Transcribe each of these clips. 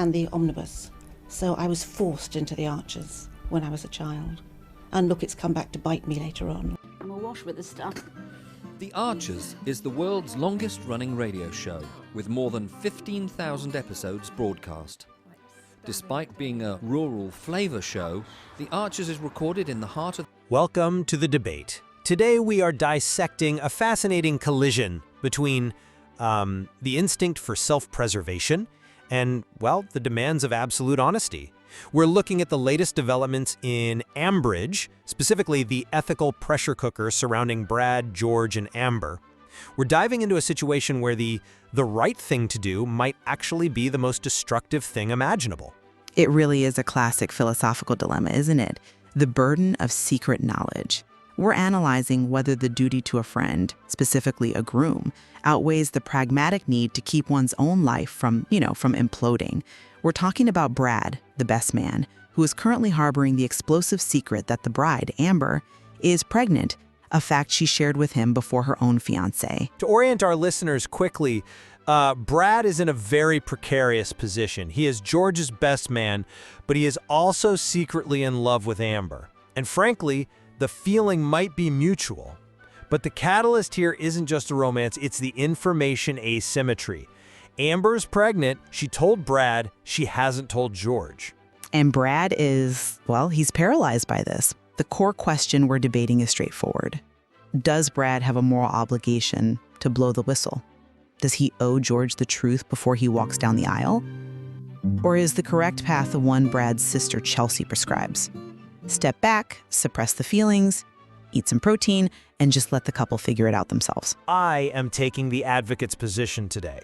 and the omnibus. So I was forced into the Archers when I was a child. And look, it's come back to bite me later on. I'm awash with this stuff. The Archers is the world's longest-running radio show, with more than 15,000 episodes broadcast. Despite being a rural flavor show, The Archers is recorded in the heart of... Welcome to The Debate. Today we are dissecting a fascinating collision between the instinct for self-preservation and, well, the demands of absolute honesty. We're looking at the latest developments in Ambridge, specifically the ethical pressure cooker surrounding Brad, George, and Amber. We're diving into a situation where the right thing to do might actually be the most destructive thing imaginable. It really is a classic philosophical dilemma, isn't it? The burden of secret knowledge. We're analyzing whether the duty to a friend, specifically a groom, outweighs the pragmatic need to keep one's own life from imploding. We're talking about Brad, the best man, who is currently harboring the explosive secret that the bride, Amber, is pregnant, a fact she shared with him before her own fiancé. To orient our listeners quickly, Brad is in a very precarious position. He is George's best man, but he is also secretly in love with Amber. And frankly, the feeling might be mutual. But the catalyst here isn't just a romance, it's the information asymmetry. Amber's pregnant, she told Brad, she hasn't told George. And Brad is, well, he's paralyzed by this. The core question we're debating is straightforward. Does Brad have a moral obligation to blow the whistle? Does he owe George the truth before he walks down the aisle? Or is the correct path the one Brad's sister Chelsea prescribes? Step back, suppress the feelings, eat some protein, and just let the couple figure it out themselves. I am taking the advocate's position today.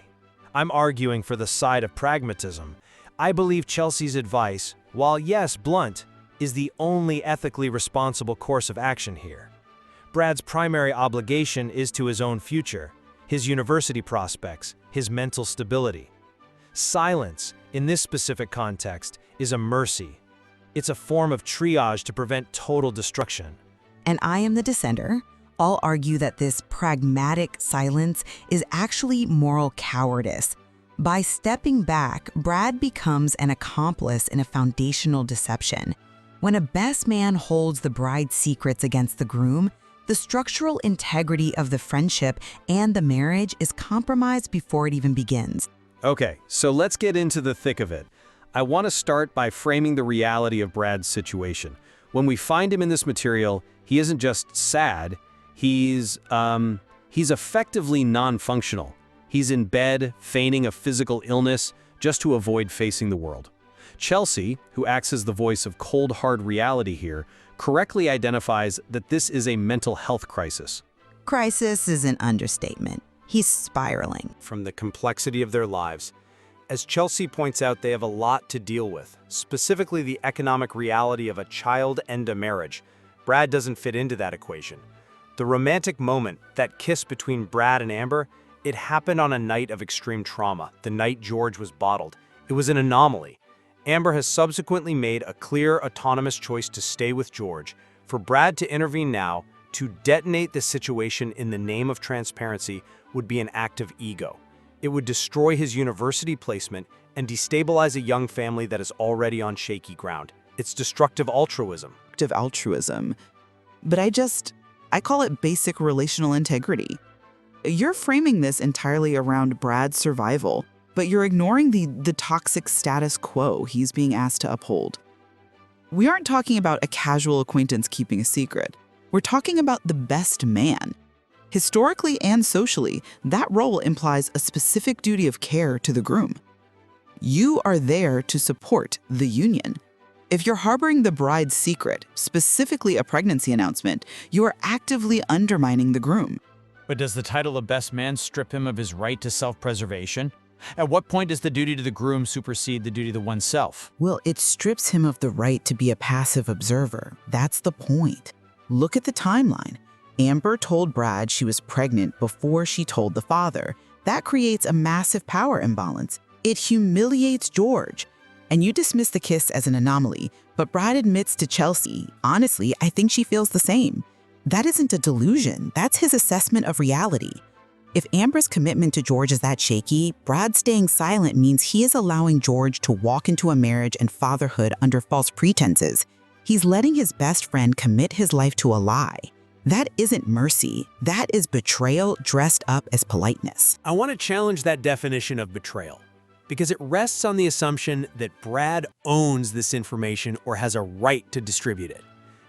I'm arguing for the side of pragmatism. I believe Chelsea's advice, while yes, blunt, is the only ethically responsible course of action here. Brad's primary obligation is to his own future, his university prospects, his mental stability. Silence, in this specific context, is a mercy. It's a form of triage to prevent total destruction. And I am the dissenter. I'll argue that this pragmatic silence is actually moral cowardice. By stepping back, Brad becomes an accomplice in a foundational deception. When a best man holds the bride's secrets against the groom, the structural integrity of the friendship and the marriage is compromised before it even begins. Okay, so let's get into the thick of it. I want to start by framing the reality of Brad's situation. When we find him in this material, he isn't just sad, he's effectively non-functional. He's in bed, feigning a physical illness just to avoid facing the world. Chelsea, who acts as the voice of cold, hard reality here, correctly identifies that this is a mental health crisis. Crisis is an understatement. He's spiraling. From the complexity of their lives. As Chelsea points out, they have a lot to deal with, specifically the economic reality of a child and a marriage. Brad doesn't fit into that equation. The romantic moment, that kiss between Brad and Amber, it happened on a night of extreme trauma, the night George was bottled. It was an anomaly. Amber has subsequently made a clear, autonomous choice to stay with George. For Brad to intervene now, to detonate the situation in the name of transparency, would be an act of ego. It would destroy his university placement and destabilize a young family that is already on shaky ground. It's destructive altruism. But I call it basic relational integrity. You're framing this entirely around Brad's survival, but you're ignoring the toxic status quo he's being asked to uphold. We aren't talking about a casual acquaintance keeping a secret. We're talking about the best man. Historically and socially, that role implies a specific duty of care to the groom. You are there to support the union. If you're harboring the bride's secret, specifically a pregnancy announcement, you are actively undermining the groom. But does the title of best man strip him of his right to self-preservation? At what point does the duty to the groom supersede the duty to oneself? Well, it strips him of the right to be a passive observer. That's the point. Look at the timeline. Amber told Brad she was pregnant before she told the father. That creates a massive power imbalance. It humiliates George. And you dismiss the kiss as an anomaly, but Brad admits to Chelsea, honestly, I think she feels the same. That isn't a delusion. That's his assessment of reality. If Amber's commitment to George is that shaky, Brad staying silent means he is allowing George to walk into a marriage and fatherhood under false pretenses. He's letting his best friend commit his life to a lie. That isn't mercy. That is betrayal dressed up as politeness. I want to challenge that definition of betrayal because it rests on the assumption that Brad owns this information or has a right to distribute it.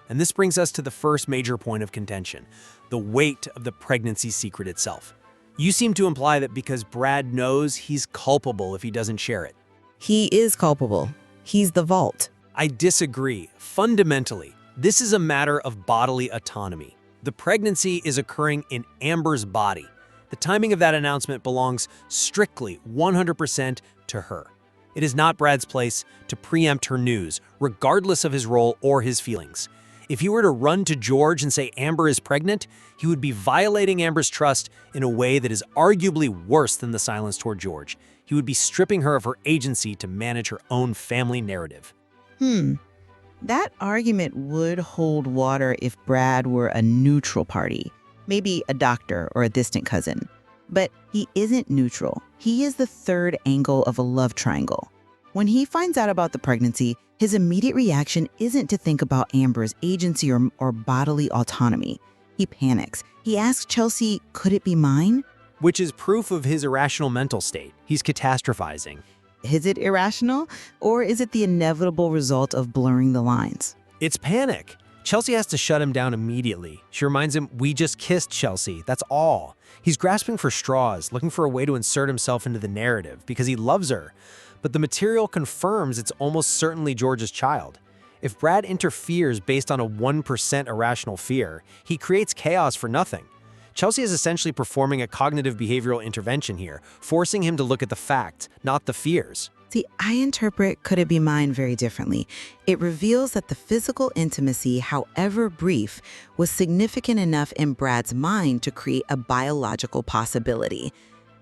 And this brings us to the first major point of contention, the weight of the pregnancy secret itself. You seem to imply that because Brad knows, he's culpable if he doesn't share it. He is culpable. He's the vault. I disagree. Fundamentally, this is a matter of bodily autonomy. The pregnancy is occurring in Amber's body. The timing of that announcement belongs strictly 100% to her. It is not Brad's place to preempt her news, regardless of his role or his feelings. If he were to run to George and say Amber is pregnant, he would be violating Amber's trust in a way that is arguably worse than the silence toward George. He would be stripping her of her agency to manage her own family narrative. That argument would hold water if Brad were a neutral party, maybe a doctor or a distant cousin. But he isn't neutral. He is the third angle of a love triangle. When he finds out about the pregnancy, his immediate reaction isn't to think about Amber's agency or bodily autonomy. He panics. He asks Chelsea, could it be mine? Which is proof of his irrational mental state. He's catastrophizing. Is it irrational, or is it the inevitable result of blurring the lines? It's panic. Chelsea has to shut him down immediately. She reminds him, we just kissed, Chelsea. That's all. He's grasping for straws, looking for a way to insert himself into the narrative because he loves her. But the material confirms it's almost certainly George's child. If Brad interferes based on a 1% irrational fear, he creates chaos for nothing. Chelsea is essentially performing a cognitive behavioral intervention here, forcing him to look at the facts, not the fears. See, I interpret could it be mine very differently. It reveals that the physical intimacy, however brief, was significant enough in Brad's mind to create a biological possibility.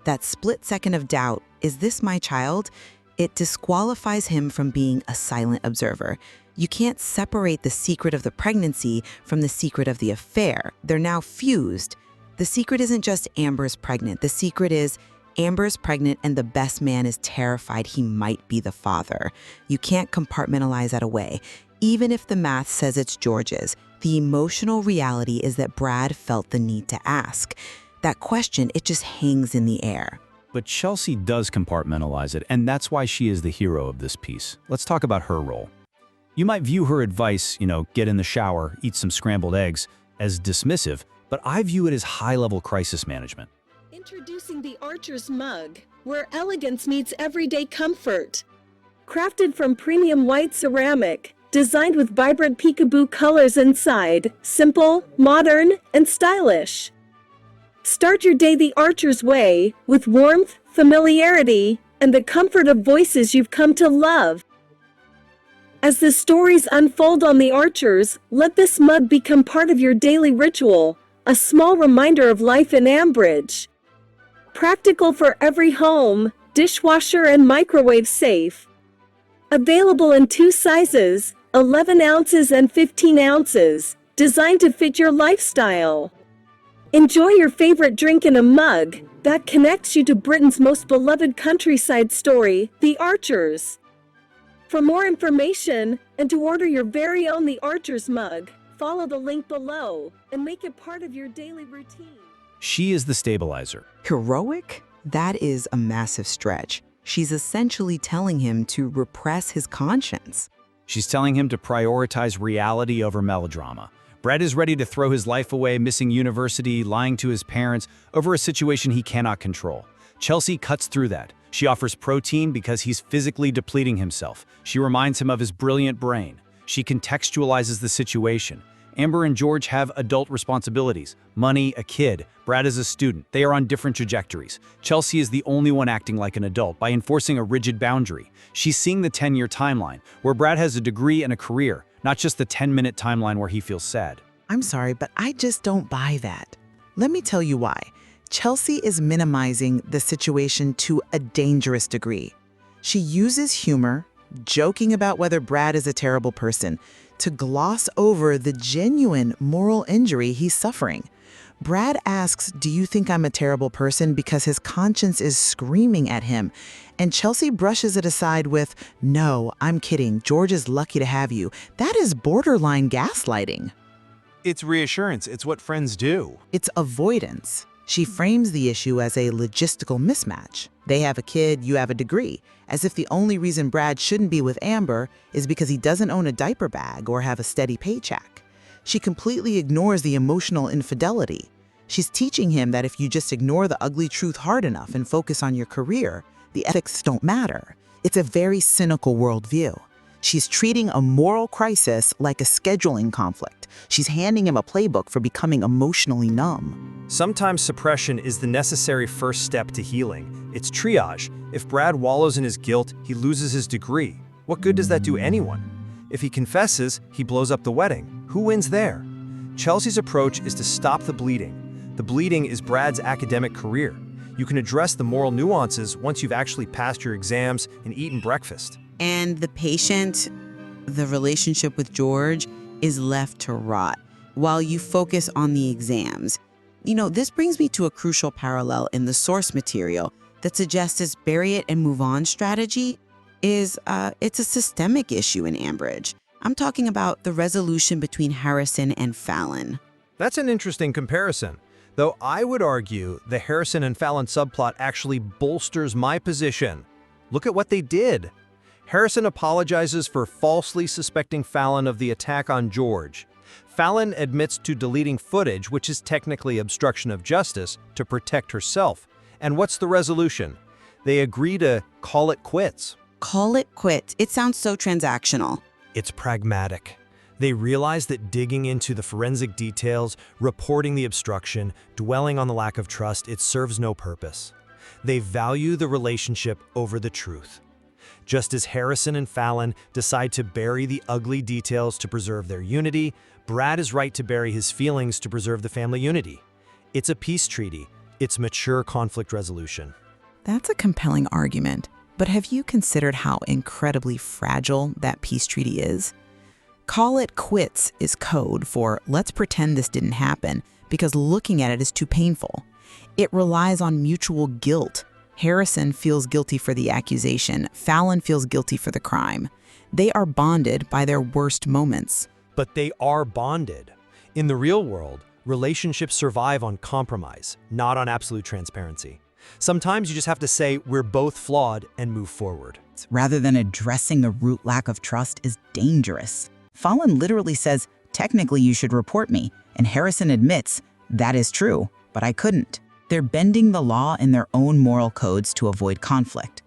That split second of doubt, is this my child? It disqualifies him from being a silent observer. You can't separate the secret of the pregnancy from the secret of the affair. They're now fused. The secret isn't just Amber's pregnant. The secret is Amber's pregnant and the best man is terrified he might be the father. You can't compartmentalize that away. Even if the math says it's George's, the emotional reality is that Brad felt the need to ask. That question, it just hangs in the air. But Chelsea does compartmentalize it, and that's why she is the hero of this piece. Let's talk about her role. You might view her advice, get in the shower, eat some scrambled eggs, as dismissive, but I view it as high-level crisis management. Introducing the Archer's mug, where elegance meets everyday comfort. Crafted from premium white ceramic, designed with vibrant peekaboo colors inside, simple, modern, and stylish. Start your day the Archer's way, with warmth, familiarity, and the comfort of voices you've come to love. As the stories unfold on the Archers, let this mug become part of your daily ritual, a small reminder of life in Ambridge. Practical for every home, dishwasher and microwave safe. Available in 2 sizes, 11 ounces and 15 ounces, designed to fit your lifestyle. Enjoy your favorite drink in a mug that connects you to Britain's most beloved countryside story, The Archers. For more information and to order your very own The Archers mug, follow the link below and make it part of your daily routine. She is the stabilizer. Heroic? That is a massive stretch. She's essentially telling him to repress his conscience. She's telling him to prioritize reality over melodrama. Brad is ready to throw his life away, missing university, lying to his parents, over a situation he cannot control. Chelsea cuts through that. She offers protein because he's physically depleting himself. She reminds him of his brilliant brain. She contextualizes the situation. Amber and George have adult responsibilities. Money, a kid. Brad is a student. They are on different trajectories. Chelsea is the only one acting like an adult by enforcing a rigid boundary. She's seeing the 10-year timeline, where Brad has a degree and a career, not just the 10-minute timeline where he feels sad. I'm sorry, but I just don't buy that. Let me tell you why. Chelsea is minimizing the situation to a dangerous degree. She uses humor, joking about whether Brad is a terrible person, to gloss over the genuine moral injury he's suffering. Brad asks, "Do you think I'm a terrible person?" because his conscience is screaming at him. And Chelsea brushes it aside with, "No, I'm kidding. George is lucky to have you." That is borderline gaslighting. It's reassurance. It's what friends do. It's avoidance. She frames the issue as a logistical mismatch. They have a kid, you have a degree, as if the only reason Brad shouldn't be with Amber is because he doesn't own a diaper bag or have a steady paycheck. She completely ignores the emotional infidelity. She's teaching him that if you just ignore the ugly truth hard enough and focus on your career, the ethics don't matter. It's a very cynical worldview. She's treating a moral crisis like a scheduling conflict. She's handing him a playbook for becoming emotionally numb. Sometimes suppression is the necessary first step to healing. It's triage. If Brad wallows in his guilt, he loses his degree. What good does that do anyone? If he confesses, he blows up the wedding. Who wins there? Chelsea's approach is to stop the bleeding. The bleeding is Brad's academic career. You can address the moral nuances once you've actually passed your exams and eaten breakfast. And the patient, the relationship with George, is left to rot while you focus on the exams. This brings me to a crucial parallel in the source material that suggests this bury it and move on strategy is it's a systemic issue in Ambridge. I'm talking about the resolution between Harrison and Fallon. That's an interesting comparison, though I would argue the Harrison and Fallon subplot actually bolsters my position. Look at what they did. Harrison apologizes for falsely suspecting Fallon of the attack on George. Fallon admits to deleting footage, which is technically obstruction of justice, to protect herself. And what's the resolution? They agree to call it quits. Call it quits. It sounds so transactional. It's pragmatic. They realize that digging into the forensic details, reporting the obstruction, dwelling on the lack of trust, it serves no purpose. They value the relationship over the truth. Just as Harrison and Fallon decide to bury the ugly details to preserve their unity, Brad is right to bury his feelings to preserve the family unity. It's a peace treaty. It's mature conflict resolution. That's a compelling argument, but have you considered how incredibly fragile that peace treaty is? Call it quits is code for let's pretend this didn't happen because looking at it is too painful. It relies on mutual guilt. Harrison feels guilty for the accusation. Fallon feels guilty for the crime. They are bonded by their worst moments. But they are bonded. In the real world, relationships survive on compromise, not on absolute transparency. Sometimes you just have to say we're both flawed and move forward. Rather than addressing the root lack of trust is dangerous. Fallon literally says, "Technically you should report me," and Harrison admits, "That is true, but I couldn't." They're bending the law in their own moral codes to avoid conflict.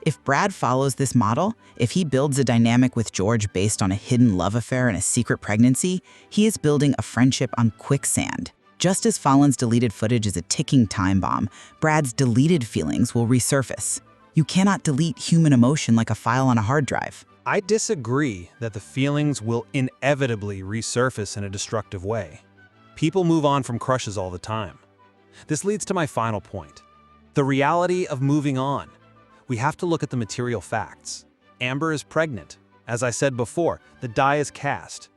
If Brad follows this model, if he builds a dynamic with George based on a hidden love affair and a secret pregnancy, he is building a friendship on quicksand. Just as Fallon's deleted footage is a ticking time bomb, Brad's deleted feelings will resurface. You cannot delete human emotion like a file on a hard drive. I disagree that the feelings will inevitably resurface in a destructive way. People move on from crushes all the time. This leads to my final point. The reality of moving on. We have to look at the material facts. Amber is pregnant. As I said before, the die is cast.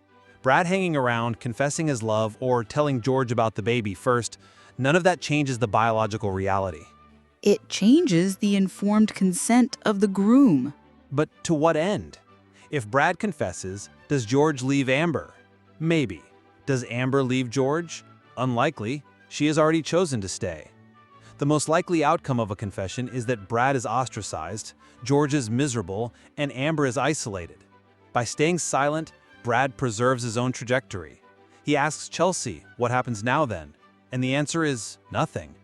Brad hanging around, confessing his love, or telling George about the baby first, none of that changes the biological reality. It changes the informed consent of the groom. But to what end? If Brad confesses, does George leave Amber? Maybe. Does Amber leave George? Unlikely. She has already chosen to stay. The most likely outcome of a confession is that Brad is ostracized, George is miserable, and Amber is isolated. By staying silent, Brad preserves his own trajectory. He asks Chelsea, what happens now then? And the answer is nothing.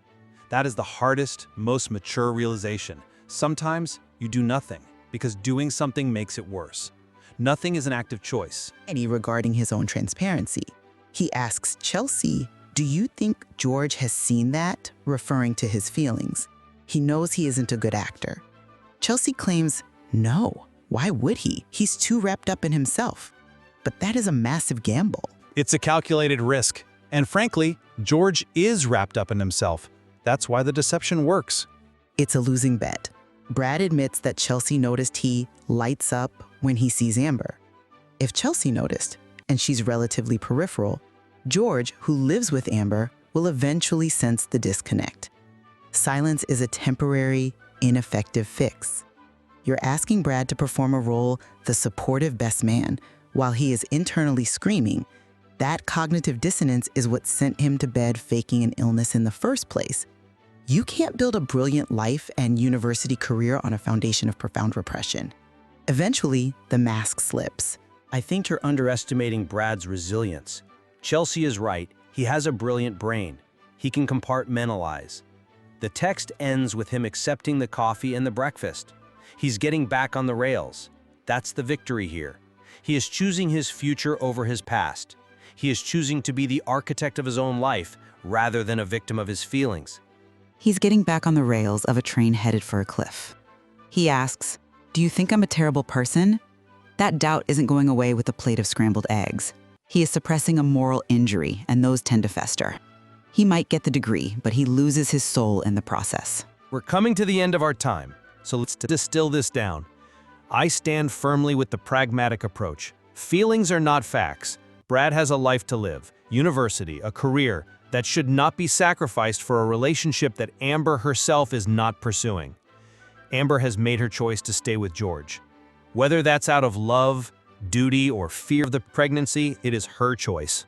That is the hardest, most mature realization. Sometimes you do nothing, because doing something makes it worse. Nothing is an active choice. Regarding his own transparency, he asks Chelsea, "Do you think George has seen that?" referring to his feelings. He knows he isn't a good actor. Chelsea claims, no, why would he? He's too wrapped up in himself. But that is a massive gamble. It's a calculated risk. And frankly, George is wrapped up in himself. That's why the deception works. It's a losing bet. Brad admits that Chelsea noticed he lights up when he sees Amber. If Chelsea noticed, and she's relatively peripheral, George, who lives with Amber, will eventually sense the disconnect. Silence is a temporary, ineffective fix. You're asking Brad to perform a role, the supportive best man, while he is internally screaming. That cognitive dissonance is what sent him to bed faking an illness in the first place. You can't build a brilliant life and university career on a foundation of profound repression. Eventually, the mask slips. I think you're underestimating Brad's resilience. Chelsea is right. He has a brilliant brain. He can compartmentalize. The text ends with him accepting the coffee and the breakfast. He's getting back on the rails. That's the victory here. He is choosing his future over his past. He is choosing to be the architect of his own life rather than a victim of his feelings. He's getting back on the rails of a train headed for a cliff. He asks, "Do you think I'm a terrible person?" That doubt isn't going away with a plate of scrambled eggs. He is suppressing a moral injury, and those tend to fester. He might get the degree, but he loses his soul in the process. We're coming to the end of our time, so let's distill this down. I stand firmly with the pragmatic approach. Feelings are not facts. Brad has a life to live, university, a career that should not be sacrificed for a relationship that Amber herself is not pursuing. Amber has made her choice to stay with George. Whether that's out of love, duty, or fear of the pregnancy, it is her choice.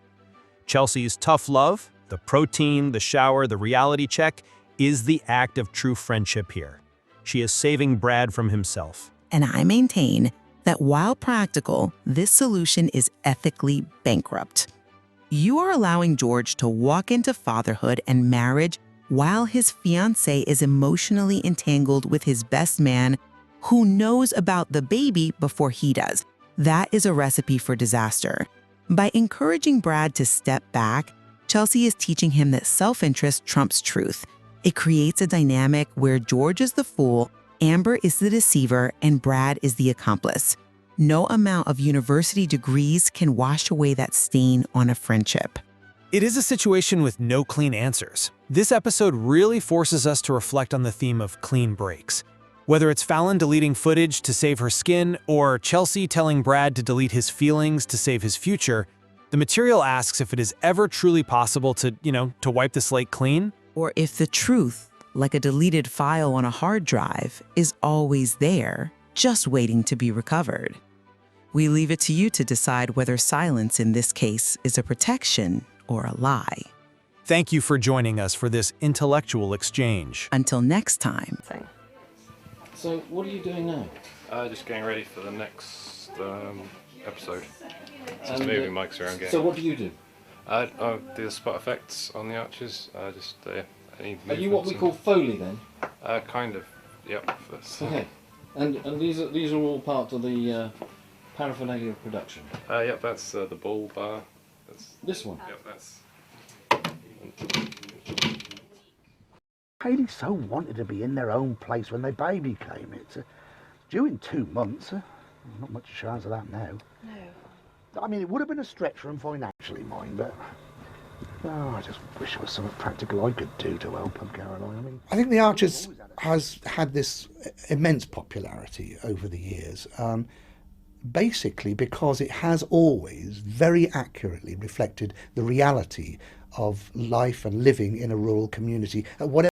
Chelsea's tough love, the protein, the shower, the reality check, is the act of true friendship here. She is saving Brad from himself. And I maintain that while practical, this solution is ethically bankrupt. You are allowing George to walk into fatherhood and marriage while his fiancée is emotionally entangled with his best man who knows about the baby before he does. That is a recipe for disaster. By encouraging Brad to step back, Chelsea is teaching him that self-interest trumps truth. It creates a dynamic where George is the fool, Amber is the deceiver, and Brad is the accomplice. No amount of university degrees can wash away that stain on a friendship. It is a situation with no clean answers. This episode really forces us to reflect on the theme of clean breaks. Whether it's Fallon deleting footage to save her skin, or Chelsea telling Brad to delete his feelings to save his future, the material asks if it is ever truly possible to wipe the slate clean. Or if the truth, like a deleted file on a hard drive, is always there, just waiting to be recovered. We leave it to you to decide whether silence in this case is a protection or a lie. Thank you for joining us for this intellectual exchange. Until next time. So, what are you doing now? Just getting ready for the next episode. Just And, moving mics around. So, what do you do? I do the spot effects on the arches. Any Are you what we movements call Foley then? and- kind of. Yep. Okay. And these are all part of the paraphernalia of production. Yep. That's the ball bar. That's, This one. yep. That's. Haley so wanted to be in their own place when their baby came. It's due in 2 months. Not much chance of that now. No. I mean, it would have been a stretch for them financially, mind, but I just wish there was something practical I could do to help them, Caroline. I think The Archers has had this immense popularity over the years, basically because it has always very accurately reflected the reality of life and living in a rural community at whatever